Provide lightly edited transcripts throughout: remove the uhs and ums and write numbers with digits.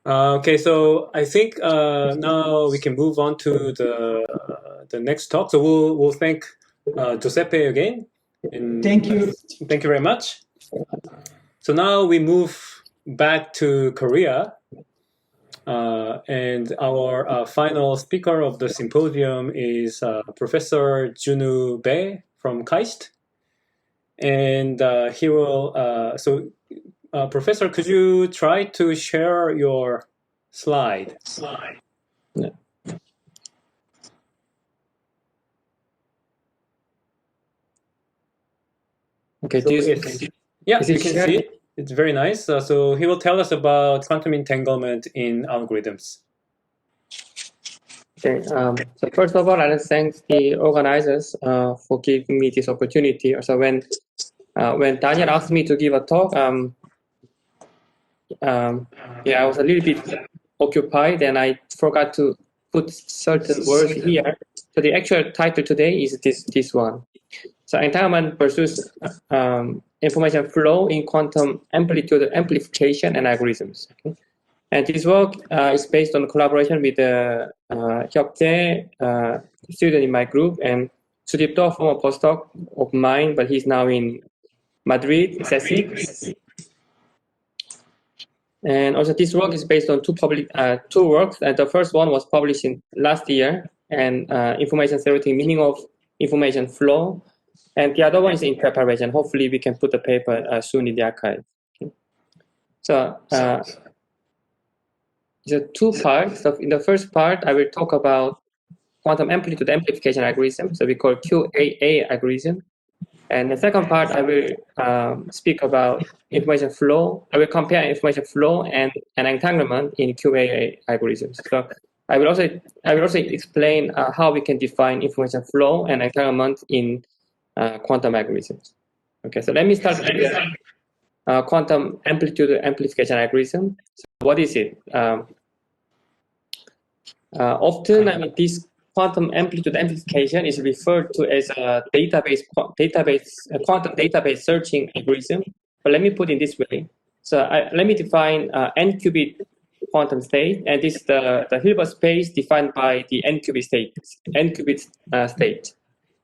Okay, so I think now we can move on to the next talk. So we'll thank Giuseppe again. And Thank you. Thank you very much. So now we move back to Korea, and our final speaker of the symposium is Professor Joonwoo Bae from KAIST, and he will. Professor, could you try to share your slide? Yeah. Okay, So yeah, is you it can shared? see it. It's very nice. So he will tell us about quantum entanglement in algorithms. Okay, so first of all, I'd like to thank the organizers for giving me this opportunity. So when Daniel asked me to give a talk, yeah, I was a little bit occupied and I forgot to put certain words here. So the actual title today is this one. So entanglement pursues information flow in quantum amplitude amplification and algorithms. Okay? And this work is based on collaboration with Hyuk Jae, student in my group, and Sudip Do, former postdoc of mine, but he's now in Madrid, CSIC. And also this work is based on two works. The first one was published in last year, and information theoretic meaning of information flow. And the other one is in preparation. Hopefully we can put the paper soon in the archive. Okay. So there are two parts. So in the first part, I will talk about quantum amplitude amplification algorithm. So we call QAA algorithm. And the second part, I will speak about information flow. I will compare information flow and entanglement in QAA algorithms. So I will also explain how we can define information flow and entanglement in quantum algorithms. Okay, so let me start with quantum amplitude amplification algorithm. So what is it? Often, I mean, this quantum amplitude amplification is referred to as a quantum database searching algorithm. But let me put it this way. So let me define n qubit quantum state, and this is the Hilbert space defined by the n qubit state.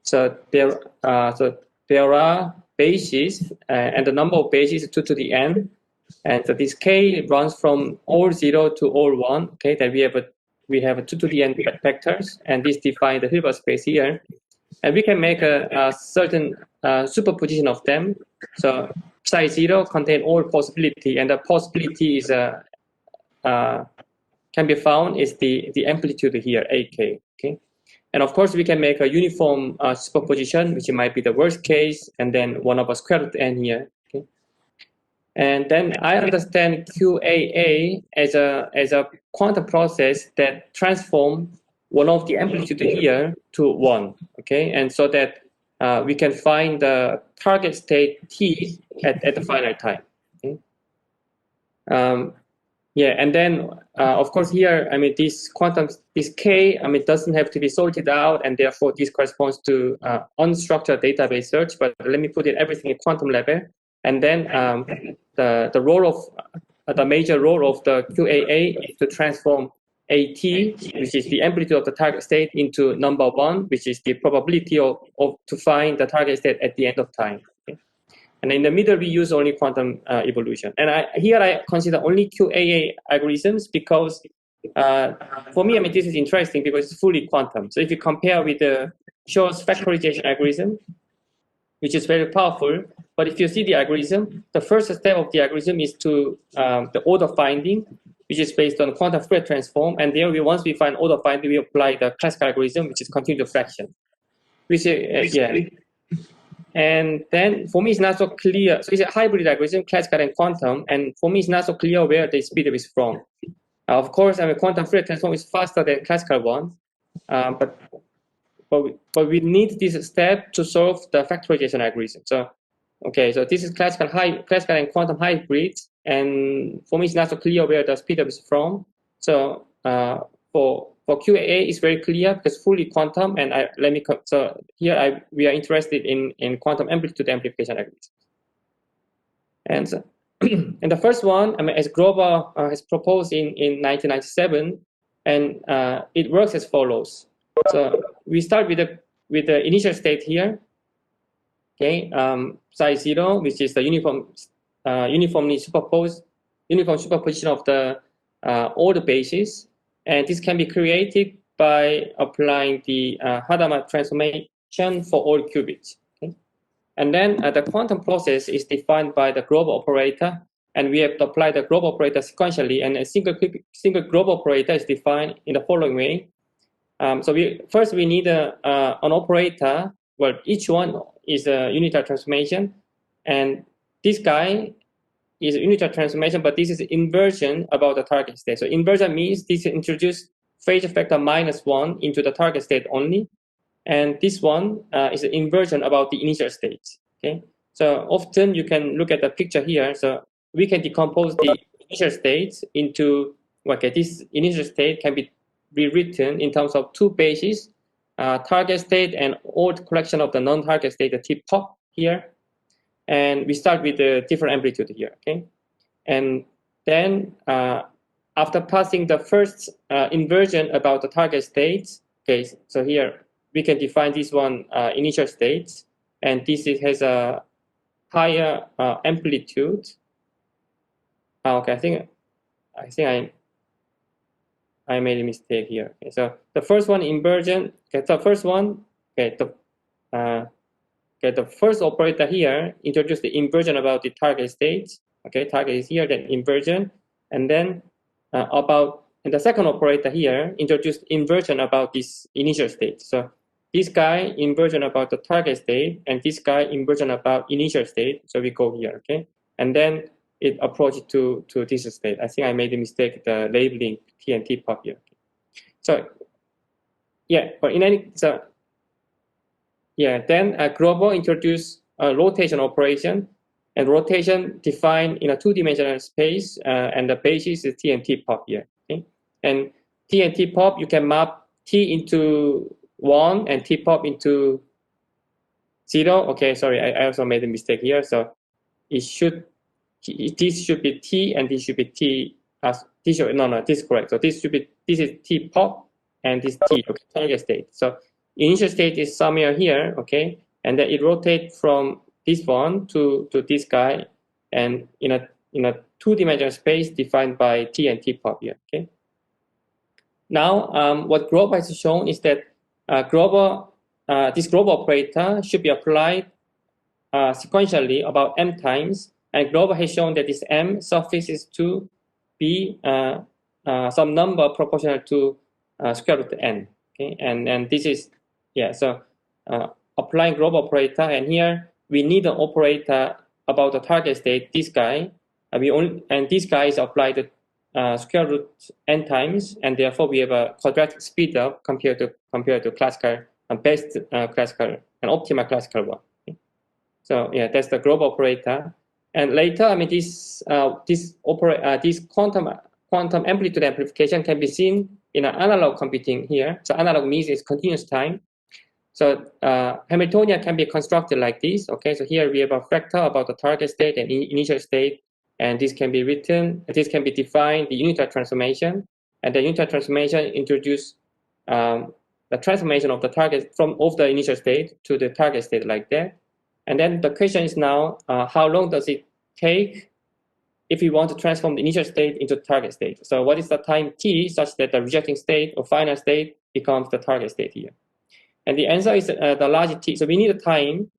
So there are bases, and the number of bases is 2 to the n, and so this k runs from all 0 to all 1. Okay, that we have 2 to the n vectors, and this defines the Hilbert space here. And we can make a certain superposition of them. So psi 0 contains all possibility, and the possibility is can be found is the amplitude here, ak. Okay, and of course we can make a uniform superposition, which might be the worst case, and then 1 over square root n here. Okay, and then I understand QAA as a quantum process that transforms one of the amplitude here to 1. Okay, and so that we can find the target state t at the final time. Okay? Yeah, and then of course here, I mean, this k, I mean, doesn't have to be sorted out, and therefore this corresponds to unstructured database search. But let me put it everything at quantum level, and then the role of the major role of the QAA is to transform AT, which is the amplitude of the target state, into number 1, which is the probability of to find the target state at the end of time. Okay? And in the middle, we use only quantum evolution. And here I consider only QAA algorithms because for me, I mean, this is interesting because it's fully quantum. So if you compare with the Shor's factorization algorithm, which is very powerful, but if you see the algorithm, the first step of the algorithm is to the order finding, which is based on quantum Fourier transform. And there, once we find order finding, we apply the classical algorithm, which is continuous fraction. Which yeah. And then for me, it's not so clear. So it's a hybrid algorithm, classical and quantum. And for me, it's not so clear where the speed is from. Of course, I mean, quantum Fourier transform is faster than classical one, but we need this step to solve the factorization algorithm. So, okay, so this is classical and quantum hybrid, and for me, it's not so clear where the speed is from. So, for QAA, it's very clear because fully quantum, and so here we are interested in quantum amplitude amplification algorithm. And and the first one, I mean, as Grover has proposed in 1997, and it works as follows. So we start with the initial state here, okay, size 0, which is the uniform superposition of the all the bases, and this can be created by applying the Hadamard transformation for all qubits. Okay? And then the quantum process is defined by the Grover operator, and we have to apply the Grover operator sequentially, and a single Grover operator is defined in the following way. So we need an operator where each one is a unitary transformation, and this guy is a unitary transformation, but this is inversion about the target state. So inversion means this introduce phase factor -1 into the target state only, and this one is an inversion about the initial state. Okay, so often you can look at the picture here. So we can decompose the initial states into this initial state can be rewritten in terms of two bases, target state and old collection of the non-target state, the tip-top here. And we start with the different amplitude here, okay? And then after passing the first inversion about the target state, okay, so here we can define this one initial state, and this has a higher amplitude. Okay, I think I made a mistake here. Okay, so the first one inversion. Okay, the first one. Okay, the first operator here introduced the inversion about the target state. Okay, target is here, then inversion, and then and the second operator here introduced inversion about this initial state. So this guy inversion about the target state, and this guy inversion about initial state. So we go here, okay, and then it approached to this state. I think I made a mistake the labeling T and T pop here. So yeah, but in any then Grover introduced a rotation operation, and rotation defined in a two-dimensional space, and the basis is T and T pop here. Okay, and T and T pop you can map T into 1 and T pop into 0. Okay, sorry, I also made a mistake here. So this should be T and this should be T. This is correct. So this is T pop and this T, okay, target state. So initial state is somewhere here, okay, and then it rotates from this one to this guy, and in a two-dimensional space defined by T and T pop here, okay. Now, what Grover has shown is that this Grover operator should be applied sequentially about m times, and Grover has shown that this m suffices to be some number proportional to square root n. Okay, and this is so applying Grover operator, and here we need an operator about the target state. This guy, and this guy is applied square root n times, and therefore we have a quadratic speed up compared to classical and best classical and optimal classical one. Okay. So that's the Grover operator. And later, I mean, this quantum amplitude amplification can be seen in an analog computing here. So analog means it's continuous time. So Hamiltonian can be constructed like this. Okay, so here we have a factor about the target state and initial state, and this can be written. This can be defined the unitary transformation, and the unitary transformation introduce the transformation of the target of the initial state to the target state like that. And then the question is now, how long does it take if we want to transform the initial state into target state? So what is the time t such that the rejecting state or final state becomes the target state here? And the answer is the large t. So we need a time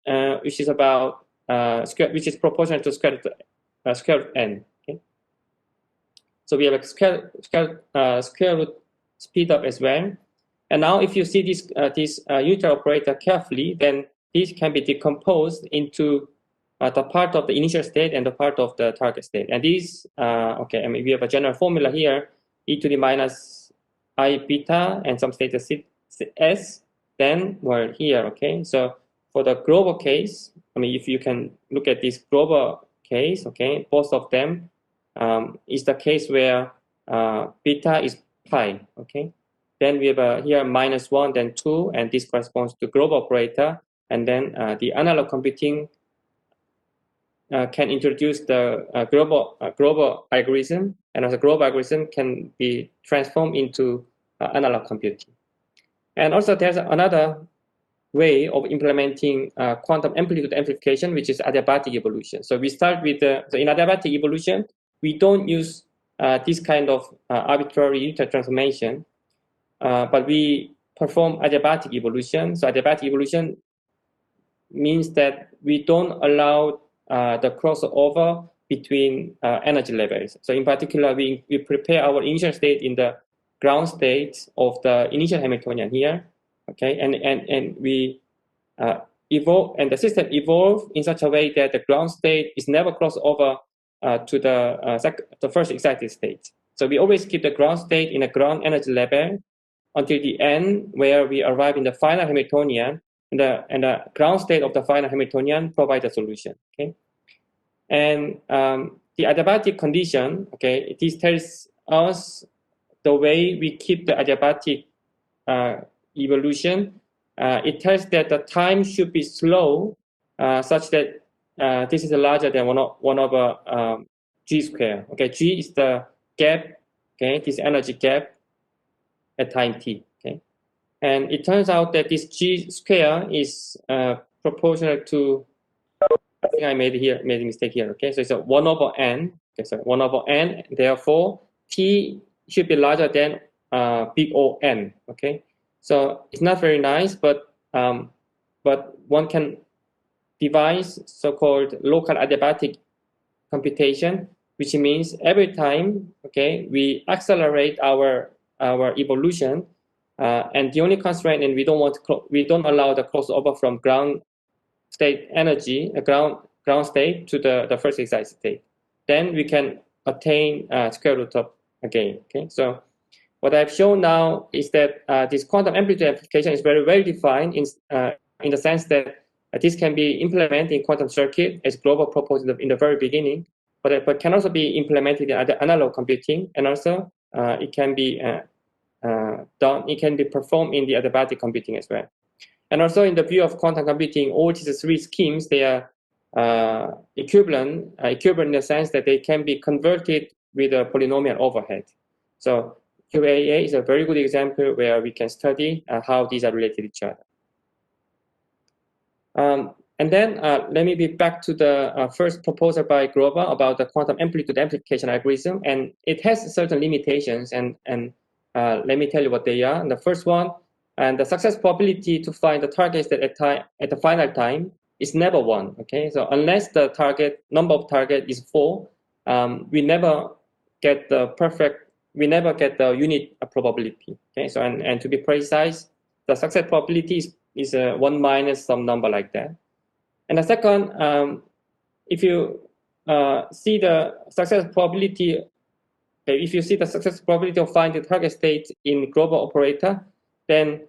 which is about which is proportional to square root n. Okay. So we have a square root speed up as well. And now if you see this unitary operator carefully, then this can be decomposed into the part of the initial state and the part of the target state. And these, okay, I mean, we have a general formula here, e to the minus I beta and some status s, then we're here, okay? So for the Grover case, I mean, if you can look at this Grover case, okay, both of them is the case where beta is pi, okay? Then we have here -1, then 2, and this corresponds to Grover operator. And then the analog computing can introduce the global algorithm, and also global algorithm can be transformed into analog computing. And also there's another way of implementing quantum amplitude amplification, which is adiabatic evolution. So we start with so in adiabatic evolution, we don't use this kind of arbitrary unitary transformation, but we perform adiabatic evolution. So adiabatic evolution means that we don't allow the crossover between energy levels. So in particular, we prepare our initial state in the ground state of the initial Hamiltonian here, okay, and we evolve, and the system evolve in such a way that the ground state is never crossed over to the first excited state. So we always keep the ground state in a ground energy level until the end, where we arrive in the final Hamiltonian, and the ground state of the final Hamiltonian provides a solution. Okay, and the adiabatic condition, okay, this tells us the way we keep the adiabatic evolution. It tells that the time should be slow, such that this is larger than 1 over g square. Okay, g is the gap, okay, this energy gap at time t. Okay, and it turns out that this g square is proportional to, I think I made a mistake here. Okay, so it's a 1 over n. Okay, so 1 over n. Therefore, t should be larger than big O n. Okay, so it's not very nice, but one can devise so-called local adiabatic computation, which means every time, okay, we accelerate our evolution, and the only constraint, and we don't allow the crossover from ground state energy, ground state to the first excited state. Then we can attain square root of again. Okay, so what I've shown now is that this quantum amplitude amplification is very well defined in the sense that this can be implemented in quantum circuit as Grover proposed in the very beginning, but can also be implemented in analog computing, and also it can be done. It can be performed in the adiabatic computing as well. And also in the view of quantum computing, all these three schemes, they are equivalent in the sense that they can be converted with a polynomial overhead. So QAA is a very good example where we can study how these are related to each other. And then let me be back to the first proposal by Grover about the quantum amplitude amplification algorithm, and it has certain limitations, and let me tell you what they are. And the first one, and the success probability to find the targets that at the final time is never 1. Okay, so unless the number of target is 4, we never get the unit probability. Okay, so and to be precise, the success probability is 1 minus some number like that. And the second, if you see the success probability, if you see the success probability of finding the target state in global operator, then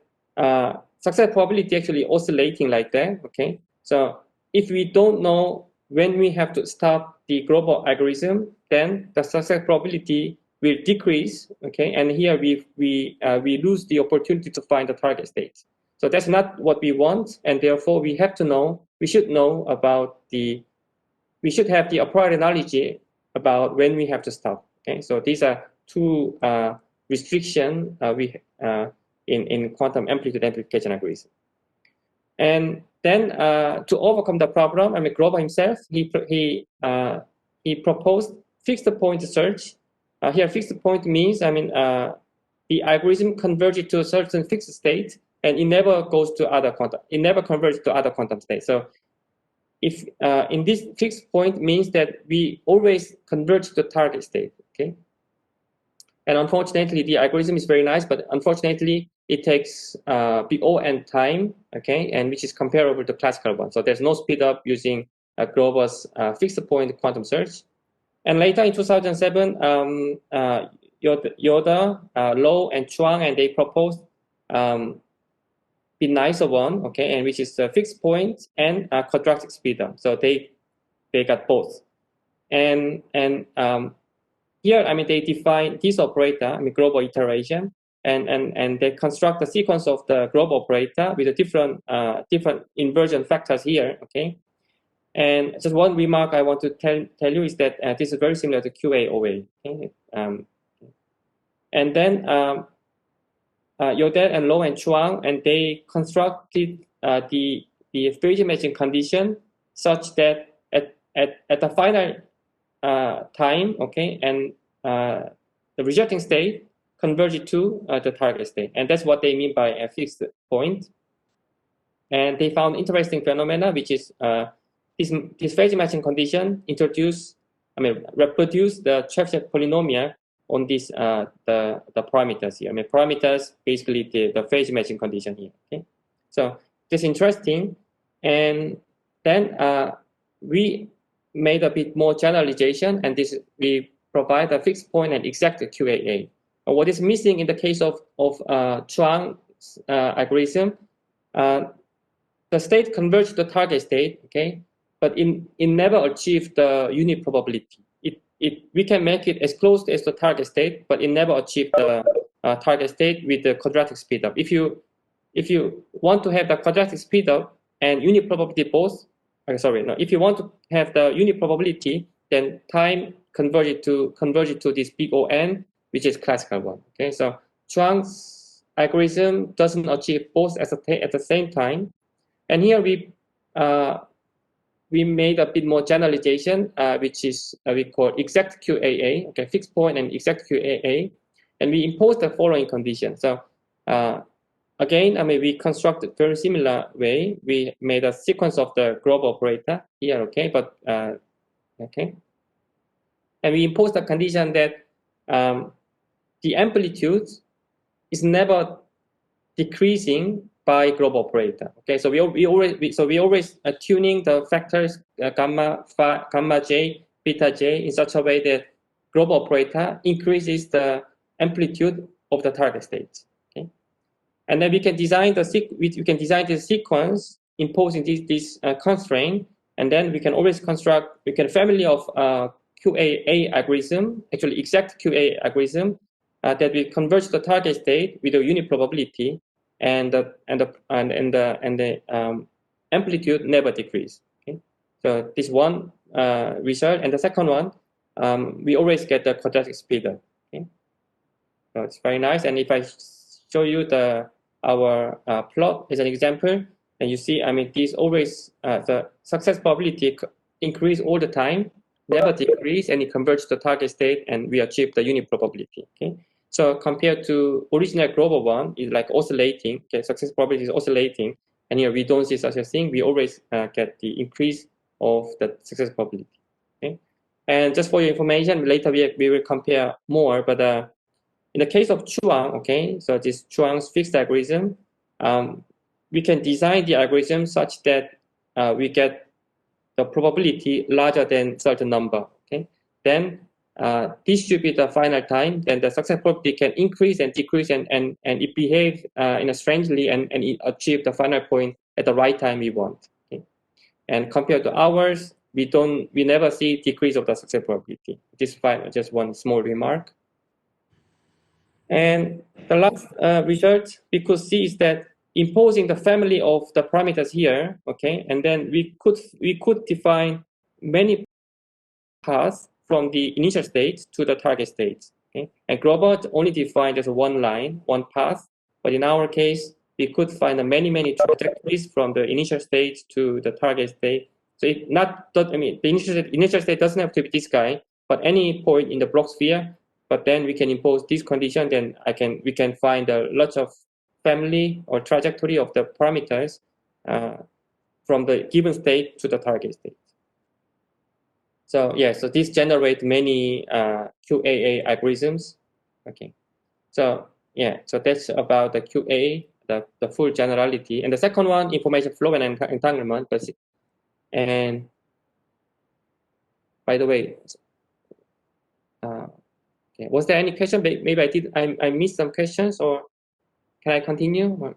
success probability actually oscillating like that. Okay, so if we don't know when we have to stop the global algorithm, then the success probability will decrease. Okay, and here we lose the opportunity to find the target state. So that's not what we want, and therefore we should have the appropriate knowledge about when we have to stop. Okay, so these are two restrictions in quantum amplitude amplification algorithm. And then to overcome the problem, I mean, Grover himself, he proposed fixed point search. Here, fixed point means, I mean, the algorithm converges to a certain fixed state, and it never goes to other quantum. It never converges to other quantum states. So, if in this fixed point means that we always converge to the target state. Okay. And unfortunately, the algorithm is very nice, but unfortunately, it takes big O n time, okay, and which is comparable to classical one. So there's no speed up using Grover's fixed point quantum search. And later in 2007, Yoda, Low, and Chuang, and they proposed the nicer one, okay, and which is the fixed point and quadratic speed up. So they got both. And here, I mean, they define this operator, I mean, global iteration, and they construct the sequence of the global operator with a different inversion factors here, okay? And just one remark I want to tell you is that this is very similar to QA/OA. Okay? And then Yodel and Low and Chuang, and they constructed the phase matching condition such that at the final time, okay, and the resulting state converges to the target state, and that's what they mean by a fixed point. And they found interesting phenomena, which is this phase matching condition reproduce the Chebyshev polynomial on this the parameters here. Parameters basically the phase matching condition here. Okay, so this is interesting, and then we made a bit more generalization, and this we provide a fixed point and exact QAA. What is missing in the case of Chuang's algorithm? The state converges to the target state, okay, but it never achieved the unit probability. We can make it as close as the target state, but it never achieved the target state with the quadratic speedup. If you want to have the quadratic speedup and unit probability both, if you want to have the unit probability, then time converge to this big O(n), which is classical one. Okay, so Chuang's algorithm doesn't achieve both at the same time. And here we made a bit more generalization, which is we call exact QAA, okay, fixed point and exact QAA, and we impose the following condition. So again, we constructed very similar way. We made a sequence of the global operator here, okay, but okay, and we impose the condition that the amplitude is never decreasing by global operator. Okay, so we always tuning the factors gamma j, beta j in such a way that global operator increases the amplitude of the target state. Okay, and then we can design the sequence imposing this constraint, and then we can always construct family of QAA algorithm, actually exact QA algorithm that we converge the target state with a unit probability, and the amplitude never decrease. Okay, so this one result, and the second one, we always get the quadratic speedup. Okay, so it's very nice. And if I show you our plot as an example, and you see, this always the success probability increase all the time, never decrease, and it converges to the target state, and we achieve the unit probability. Okay. So compared to original global one, is like oscillating. Okay, success probability is oscillating, and here we don't see such a thing. We always get the increase of the success probability. Okay, and just for your information, later we will compare more. But in the case of Chuang, okay, so this Chuang's fixed algorithm, we can design the algorithm such that we get the probability larger than certain number. Okay, then this should be the final time, then the success probability can increase and decrease, and it behaves in a strangely, and it achieve the final point at the right time we want. Okay? And compared to ours, we never see decrease of the success probability. This is fine, just one small remark. And the last result we could see is that imposing the family of the parameters here, okay, and then we could define many paths from the initial state to the target state. Okay? And global only defined as one line, one path. But in our case, we could find many trajectories from the initial state to the target state. So the initial state doesn't have to be this guy, but any point in the block sphere. But then we can impose this condition. Then we can find a lot of family or trajectory of the parameters from the given state to the target state. So yeah, so this generates many QAA algorithms. Okay, so yeah, so that's about the QA, the full generality. And the second one, information flow and entanglement. And by the way, okay, was there any question? Maybe I missed some questions, or can I continue?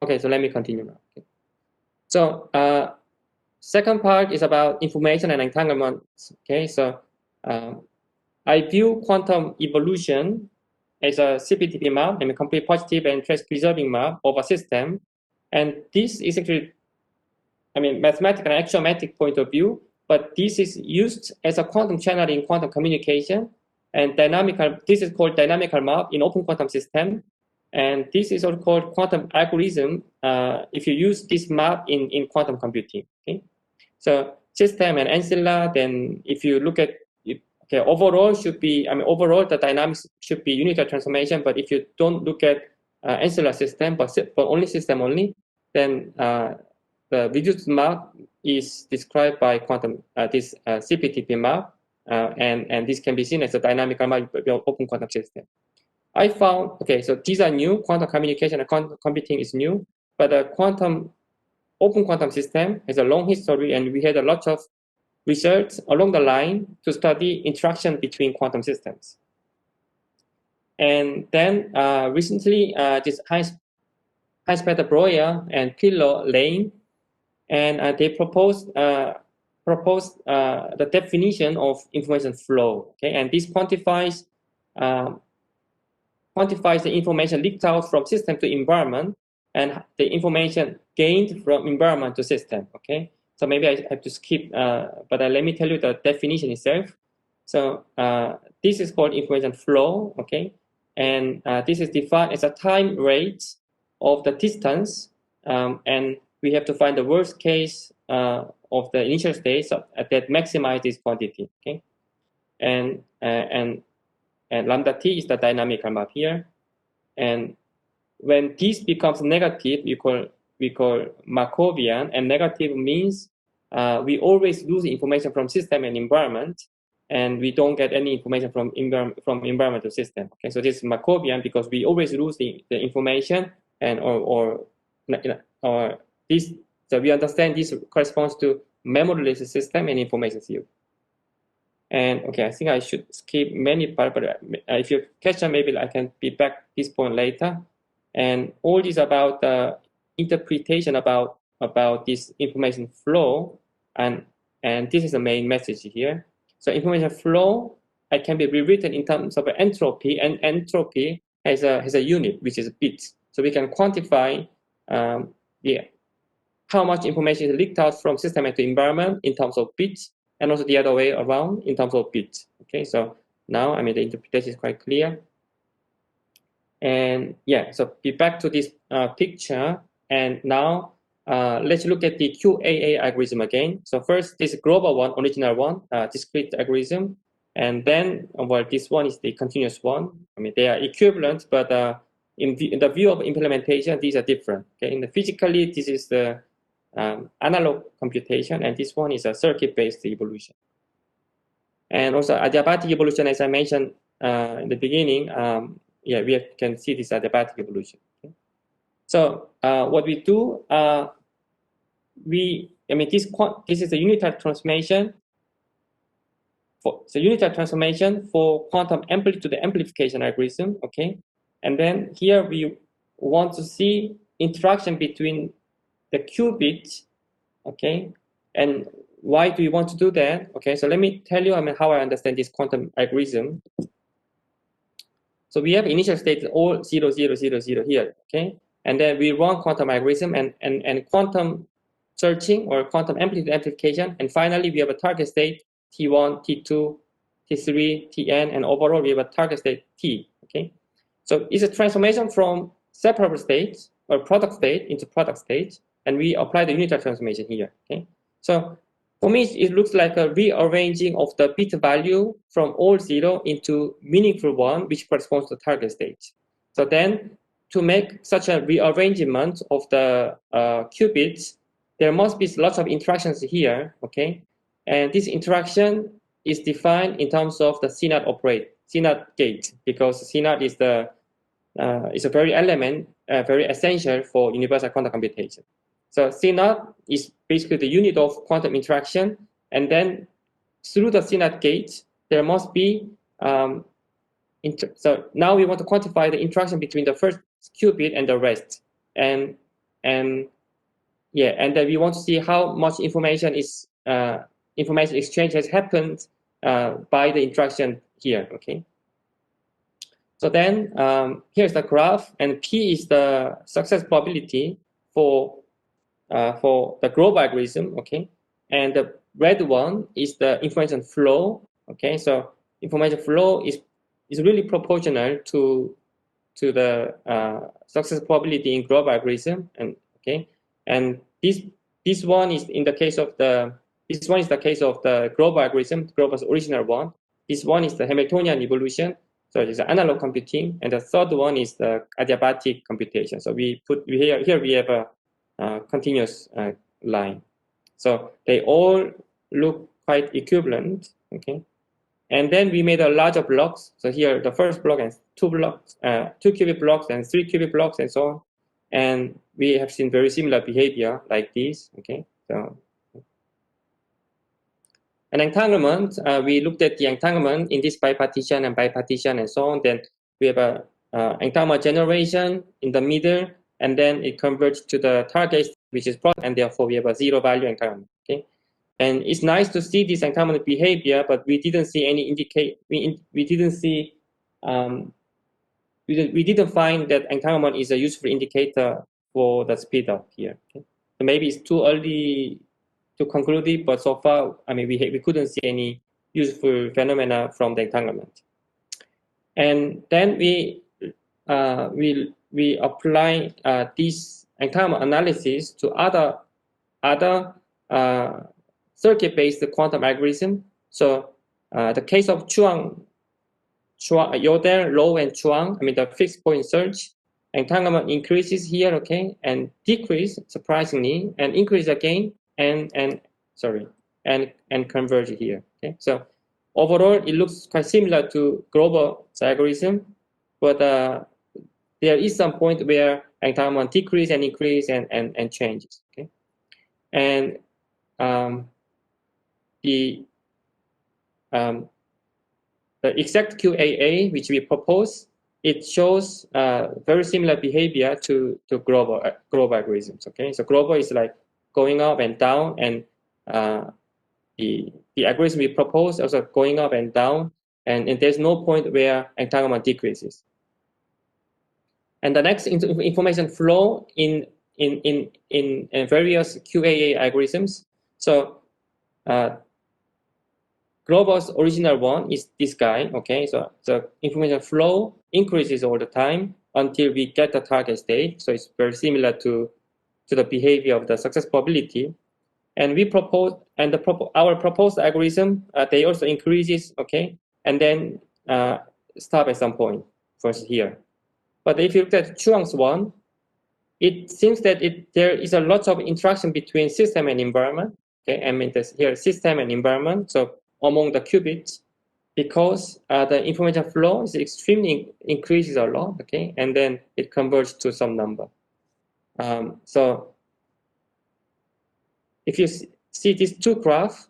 Okay, so let me continue now. Okay. So second part is about information and entanglement. Okay, so I view quantum evolution as a CPTP map, complete positive and trace preserving map of a system, and this is actually mathematical and axiomatic point of view, but this is used as a quantum channel in quantum communication, and this is called dynamical map in open quantum system, and this is also called quantum algorithm if you use this map in quantum computing. Okay, so system and ancilla. Then if you look at it, okay, overall should be overall the dynamics should be unitary transformation, but if you don't look at ancilla system but only system only, then the reduced map is described by quantum this CPTP map, and this can be seen as a dynamical map of open quantum system. I found, okay, so these are new. Quantum communication and quantum computing is new, but the open quantum system has a long history, and we had a lot of research along the line to study interaction between quantum systems. And then recently, this Heinz-Peter Breuer and Pillow Lane, and they proposed the definition of information flow. Okay, and this quantifies the information leaked out from system to environment, and the information gained from environment to system. Okay, so maybe I have to skip, but let me tell you the definition itself. So this is called information flow. Okay, and this is defined as a time rate of the distance, and we have to find the worst case of the initial state that maximize this quantity. Okay, and lambda t is the dynamical map here, and when this becomes negative, we call Markovian, and negative means we always lose information from system and environment, and we don't get any information from environment to system. Okay, so this is Markovian because we always lose the information, and or this. So we understand this corresponds to memoryless system and information field. And okay, I think I should skip many parts, but if you catch up, maybe I can be back this point later. And all this about the interpretation about this information flow, and this is the main message here. So information flow, it can be rewritten in terms of entropy, and entropy has a unit which is bits. So we can quantify how much information is leaked out from system to environment in terms of bits, and also the other way around in terms of bits. Okay, so now the interpretation is quite clear. And yeah, so be back to this picture, and now let's look at the QAA algorithm again. So first, this global one, original one, discrete algorithm, and then this one is the continuous one. They are equivalent, but in the view of implementation, these are different. Okay, in the physically, this is the analog computation, and this one is a circuit-based evolution. And also adiabatic evolution, as I mentioned in the beginning, we can see this adiabatic evolution. Okay? So what we do, this is a unitary transformation. Unitary transformation for quantum amplitude amplification algorithm. Okay, and then here we want to see interaction between the qubits. Okay, and why do we want to do that? Okay, so let me tell you how I understand this quantum algorithm. So we have initial state all 0, 0, 0, 0 here, okay? And then we run quantum algorithm and quantum searching or quantum amplitude amplification. And finally, we have a target state T1, T2, T3, Tn, and overall we have a target state T, okay? So it's a transformation from separable states or product state into product state, and we apply the unitary transformation here, okay? So for me, it looks like a rearranging of the bit value from all 0 into meaningful 1, which corresponds to target state. So then, to make such a rearrangement of the qubits, there must be lots of interactions here, okay? And this interaction is defined in terms of the CNAT gate, because CNAT is a very element, very essential for universal quantum computation. So CNAT is basically the unit of quantum interaction, and then through the CNAT gate, there must be, so now we want to quantify the interaction between the first qubit and the rest. And then we want to see how much information exchange has happened by the interaction here, okay? So then here's the graph, and P is the success probability for for the global algorithm, okay, and the red one is the information flow, okay. So information flow is really proportional to the success probability in global algorithm, and okay, and this one is in the case of the global algorithm, global's original one. This one is the Hamiltonian evolution, so it's analog computing, and the third one is the adiabatic computation. So we have a continuous line. So they all look quite equivalent, okay. And then we made a larger blocks. So here the first block and two blocks, 2 qubit blocks and 3 qubit blocks and so on. And we have seen very similar behavior like this, okay. So, an entanglement, we looked at the entanglement in this bipartition and so on. Then we have a entanglement generation in the middle, and then it converts to the target, which is product, and therefore we have a zero value entanglement, okay. And it's nice to see this entanglement behavior, but we didn't see any we didn't find that entanglement is a useful indicator for the speed up here, okay. So maybe it's too early to conclude it, but so far, I mean, we couldn't see any useful phenomena from the entanglement. And then we apply this entanglement analysis to other circuit-based quantum algorithm. So the case of Yodel, Low, and Chuang, I mean the fixed point search, entanglement increases here, okay, and decrease surprisingly, and increase again, and converge here, okay. So overall, it looks quite similar to global algorithm, but there is some point where entanglement decrease and increase and changes, okay. And the exact QAA which we propose, it shows very similar behavior to global algorithms, okay. So global is like going up and down, and the algorithm we propose also going up and down, and there's no point where entanglement decreases. And the next information flow in various QAA algorithms. So global's original one is this guy, okay. So the information flow increases all the time until we get the target state. So it's very similar to the behavior of the success probability. And we propose, and our proposed algorithm, they also increases, okay, and then stop at some point, first here. But if you look at Chuang's one, it seems that there is a lot of interaction between system and environment, okay. I mean, there's here system and environment, so among the qubits, because the information flow is extremely increases a lot, okay, and then it converges to some number. So if you see these two graphs,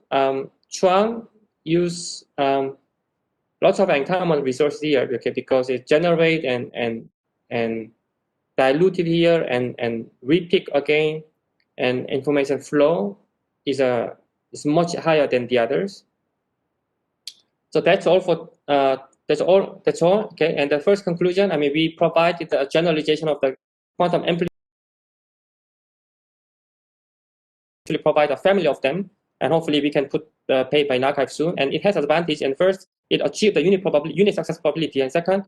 Chuang use lots of entanglement resources here, okay, because it generate and diluted here and repeat again, and information flow is much higher than the others. So that's all for that's all. Okay, and the first conclusion, I mean, we provided a generalization of the quantum amplitude. Provide a family of them, and hopefully we can put the paper in archive soon. And it has advantage. And first, it achieved the unit success probability. And second,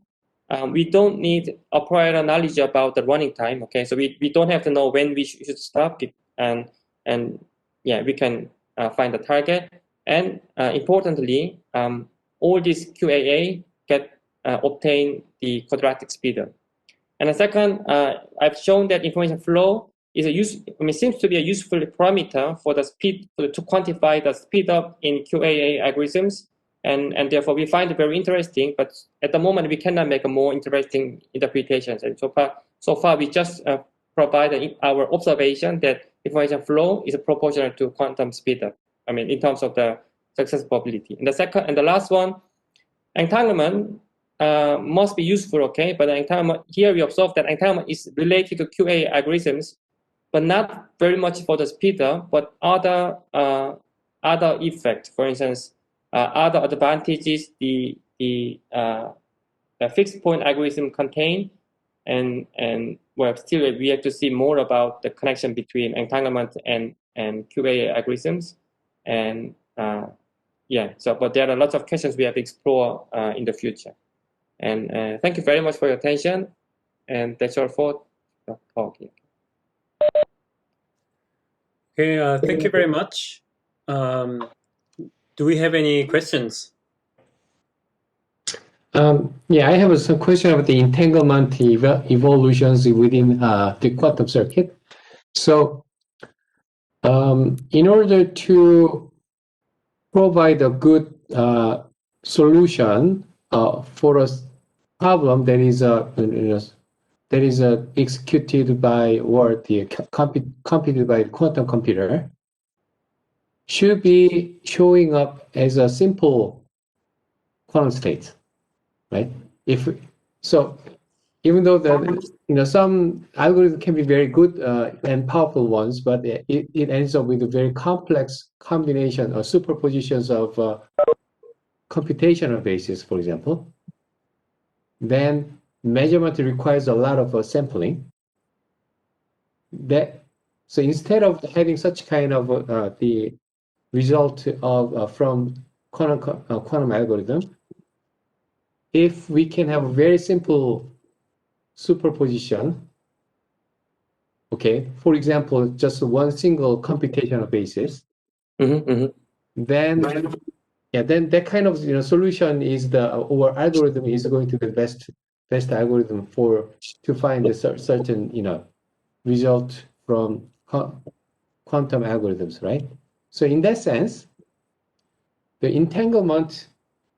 we don't need a prior knowledge about the running time. Okay, so we don't have to know when we should stop it, and yeah, we can find the target. And importantly, all these QAA get obtain the quadratic speedup. And the second, I've shown that information flow is seems to be a useful parameter for the speed to quantify the speed up in QAA algorithms, and therefore we find it very interesting. But at the moment, we cannot make a more interesting interpretations. And so far, we just provide our observation that information flow is proportional to quantum speed up. I mean, in terms of the success probability. And the second and the last one, entanglement must be useful, okay? But entanglement, here we observe that entanglement is related to QA algorithms, but not very much for the speedup, but other effects. For instance, other advantages the fixed point algorithm contain, and well, still we have to see more about the connection between entanglement and QA algorithms, and yeah. So, but there are lots of questions we have to explore in the future. And thank you very much for your attention. And that's all for the talk. Okay, thank you very much. Do we have any questions? Yeah, I have some question about the entanglement evolutions within the quantum circuit. So, in order to provide a good solution for a problem that is executed by or computed by a quantum computer, should be showing up as a simple quantum state, right? Even though some algorithms can be very good and powerful ones, but it ends up with a very complex combination or superpositions of computational basis, for example. Then measurement requires a lot of sampling. So instead of having such kind of the result of from quantum algorithm, if we can have a very simple superposition, okay, for example, just one single computational basis, then that kind of solution is or algorithm is going to be the best algorithm to find a certain result from quantum algorithms, right? So in that sense, the entanglement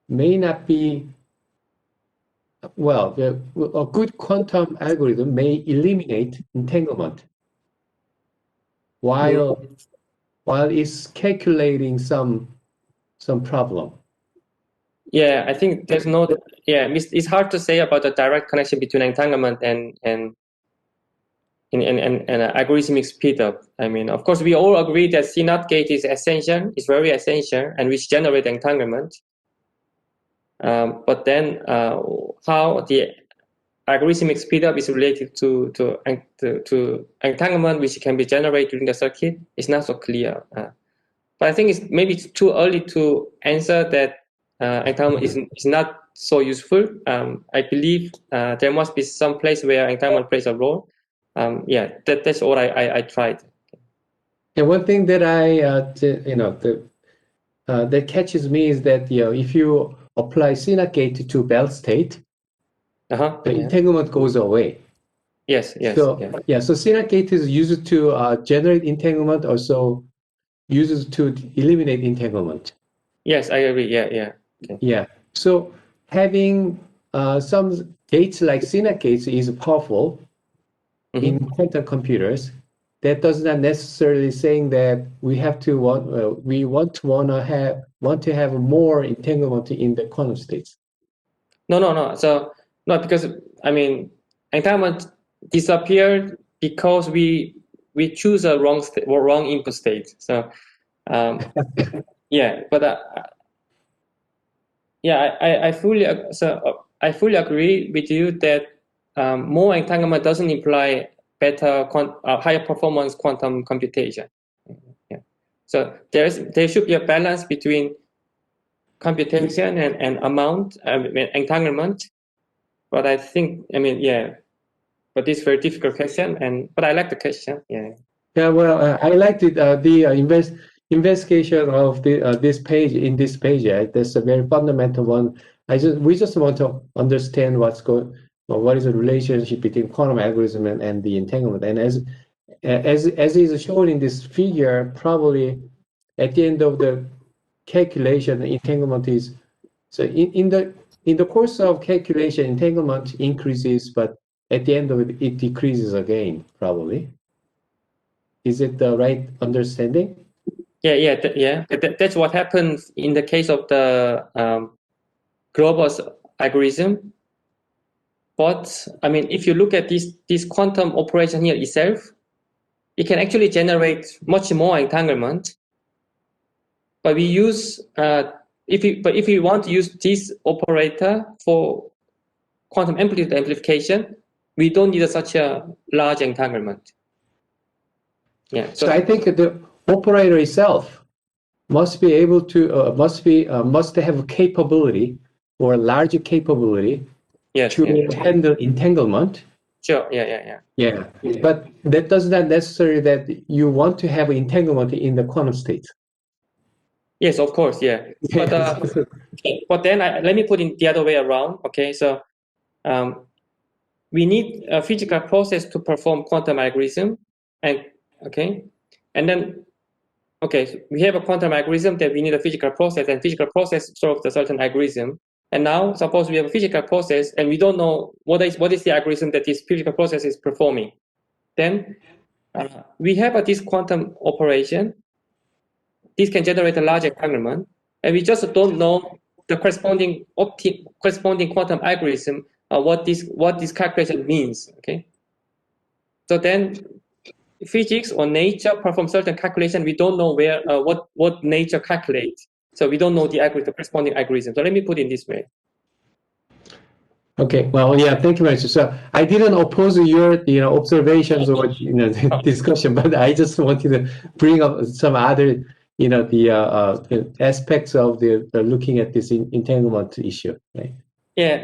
may not be a good quantum algorithm may eliminate entanglement while it's calculating some problem. Yeah, I think there's no. Yeah, it's hard to say about the direct connection between entanglement and algorithmic speedup. I mean, of course, we all agree that CNOT gate is essential. It's very essential, and which generate entanglement. But then, how the algorithmic speedup is related to entanglement, which can be generated during the circuit, is not so clear. But I think it's too early to answer that entanglement is not so useful. I believe there must be some place where entanglement plays a role. Yeah, that's all I tried. And one thing that that catches me is that if you apply CNOT gate to belt state, the entanglement goes away. Yes. So CNOT gate is used to generate entanglement, also used to eliminate entanglement. Yes, I agree. Yeah. Okay. Yeah. So having some gates like CNOT gates is powerful in quantum computers. That does not necessarily saying that we want to have more entanglement in the quantum states. No. So no, because I mean, entanglement disappeared because we choose a wrong input state. So yeah, but I fully agree with you that more entanglement doesn't imply better higher performance quantum computation. Yeah. So there should be a balance between computation and amount entanglement. But I think but this is a very difficult question, but I like the question. Yeah. Yeah, well, I liked it. The investigation of this page in this page. That's a very fundamental one. We just want to understand what is the relationship between quantum algorithm and the entanglement. And as is shown in this figure, probably at the end of the calculation, the entanglement is so in the course of calculation, entanglement increases, but at the end of it, it decreases again, probably. Is it the right understanding? Yeah. That's what happens in the case of the Grover's algorithm. But I mean, if you look at this quantum operation here itself, it can actually generate much more entanglement. But we use if we want to use this operator for quantum amplitude amplification, we don't need such a large entanglement. Yeah. So I think the operator itself must be able to must have a capability or a large capability yes, to yeah. handle entanglement. Sure. Yeah. Yeah, but that does not necessarily that you want to have entanglement in the quantum state. Yes, of course. Yeah. But then let me put it the other way around. Okay. So we need a physical process to perform quantum algorithm, and then so we have a quantum algorithm that we need a physical process, and physical process solves a certain algorithm. And now suppose we have a physical process and we don't know what is the algorithm that this physical process is performing. Then we have this quantum operation. This can generate a large entanglement, and we just don't know the corresponding quantum algorithm, what this calculation means. Okay. So then physics or nature perform certain calculation. We don't know where what nature calculates. So we don't know the corresponding algorithm. So let me put it this way. Okay, well, yeah, thank you very much. So I didn't oppose your, observations or, discussion, but I just wanted to bring up some other, the aspects of the looking at this entanglement issue, right? Yeah,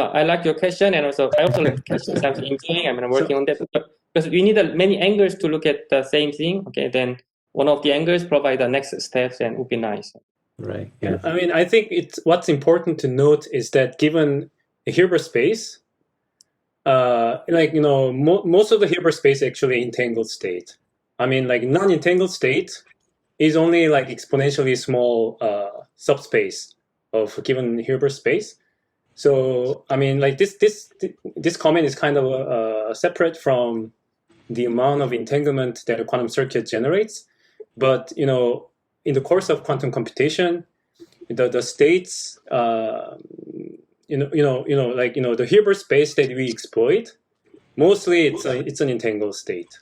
I like your question, and I also like the questions I'm enjoying. I'm working on that, because we need many angles to look at the same thing. Okay, then one of the angles provide the next steps, and would be nice. Right. Yeah. I mean, I think what's important to note is that given a Hilbert space, most of the Hilbert space actually entangled state. I mean, like non-entangled state is only like exponentially small subspace of a given Hilbert space. So I mean, like this comment is kind of separate from the amount of entanglement that a quantum circuit generates. But in the course of quantum computation, the states, the Hilbert space that we exploit, mostly it's an entangled state.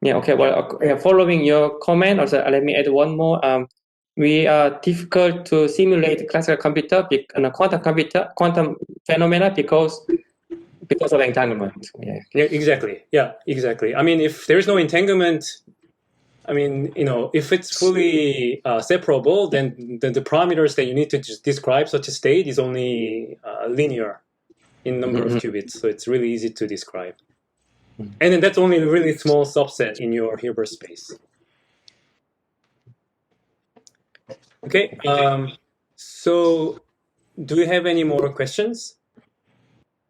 Yeah. Okay. Well, following your comment, also let me add one more. We are difficult to simulate classical computer, quantum phenomena because of entanglement. Yeah. Exactly. Yeah, exactly. I mean, if there's no entanglement, I mean, if it's fully separable, then the parameters that you need to just describe such a state is only linear in number of qubits. So it's really easy to describe. And then that's only a really small subset in your Hilbert space. Okay. So do you have any more questions?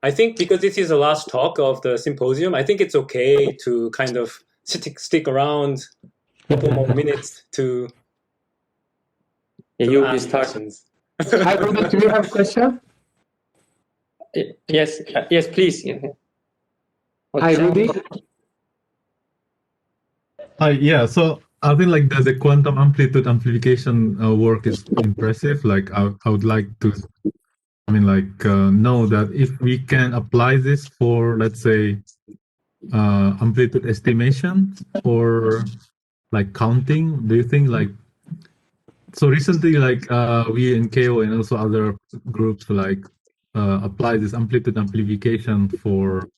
I think because this is the last talk of the symposium, I think it's okay to kind of stick around a couple more minutes to ask questions. Hi, Rudy, do you have a question? Yes, please. Hi, Rudy. Hi, yeah. So I think like the quantum amplitude amplification work is impressive. Like I would like to, know that if we can apply this for, let's say, amplitude estimation or like counting. Do you think like so recently, like we in KO and also other groups like apply this amplitude amplification for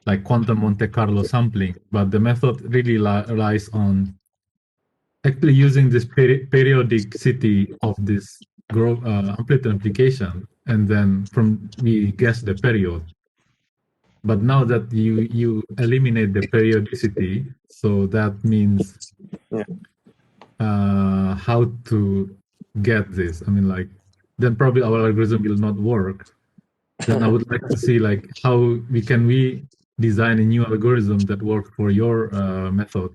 like quantum Monte Carlo sampling, but the method really relies on actually using this periodicity of this amplitude amplification, and then we guess the period. But now that you eliminate the periodicity, so that means how to get this. I mean, like then probably our algorithm will not work. Then I would like to see like how we design a new algorithm that works for your method.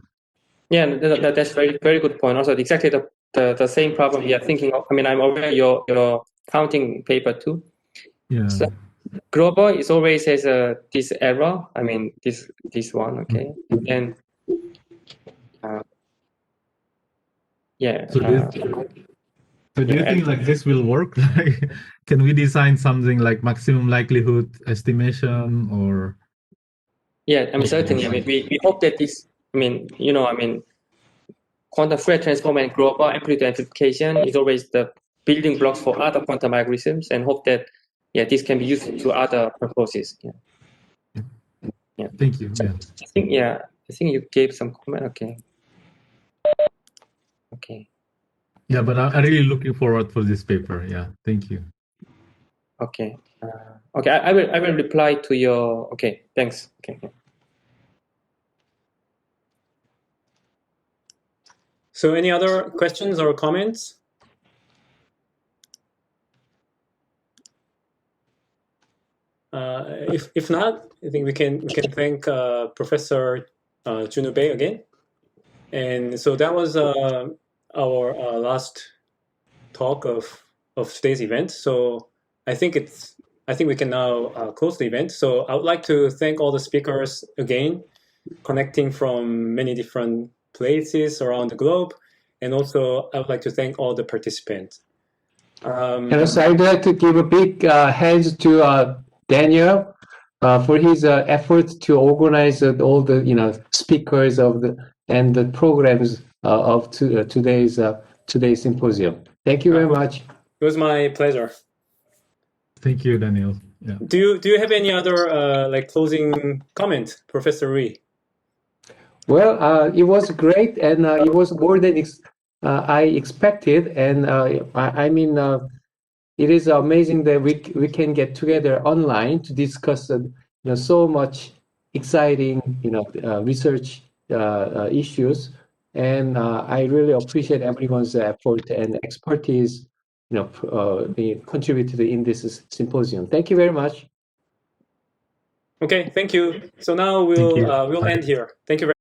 Yeah, that's very very good point. Also, exactly the same problem we are thinking of. I mean, I'm aware your counting paper too. Yeah. So, global is always has this error. I mean, this one. Okay, and yeah. So do you think like this will work? Like, can we design something like maximum likelihood estimation or? Yeah, I mean certainly. I mean, we hope that this. I mean, quantum Fourier transform and global amplitude amplification is always the building blocks for other quantum algorithms, and hope that yeah, this can be used to other purposes. Yeah. Thank you. Yeah. I think you gave some comment. Okay. Yeah, but I'm really looking forward for this paper. Yeah, thank you. Okay. Okay, I will reply to your. Okay, thanks. Okay. So any other questions or comments? If not, I think we can thank Professor Joonwoo Bae again. And so that was our last talk of today's event. So I think we can now close the event. So I would like to thank all the speakers again, connecting from many different places around the globe, and also I would like to thank all the participants. And also, I'd like to give a big hands to Daniel for his efforts to organize all the speakers and the programs of today's symposium. Thank you very much. It was my pleasure. Thank you, Daniel. Yeah. Do you have any other like closing comment, Professor Lee? Well, it was great, and it was more than I expected. And I mean, it is amazing that we can get together online to discuss so much exciting research issues. And I really appreciate everyone's effort and expertise being contributed in this symposium. Thank you very much. Okay, thank you. So now we'll end here. Thank you very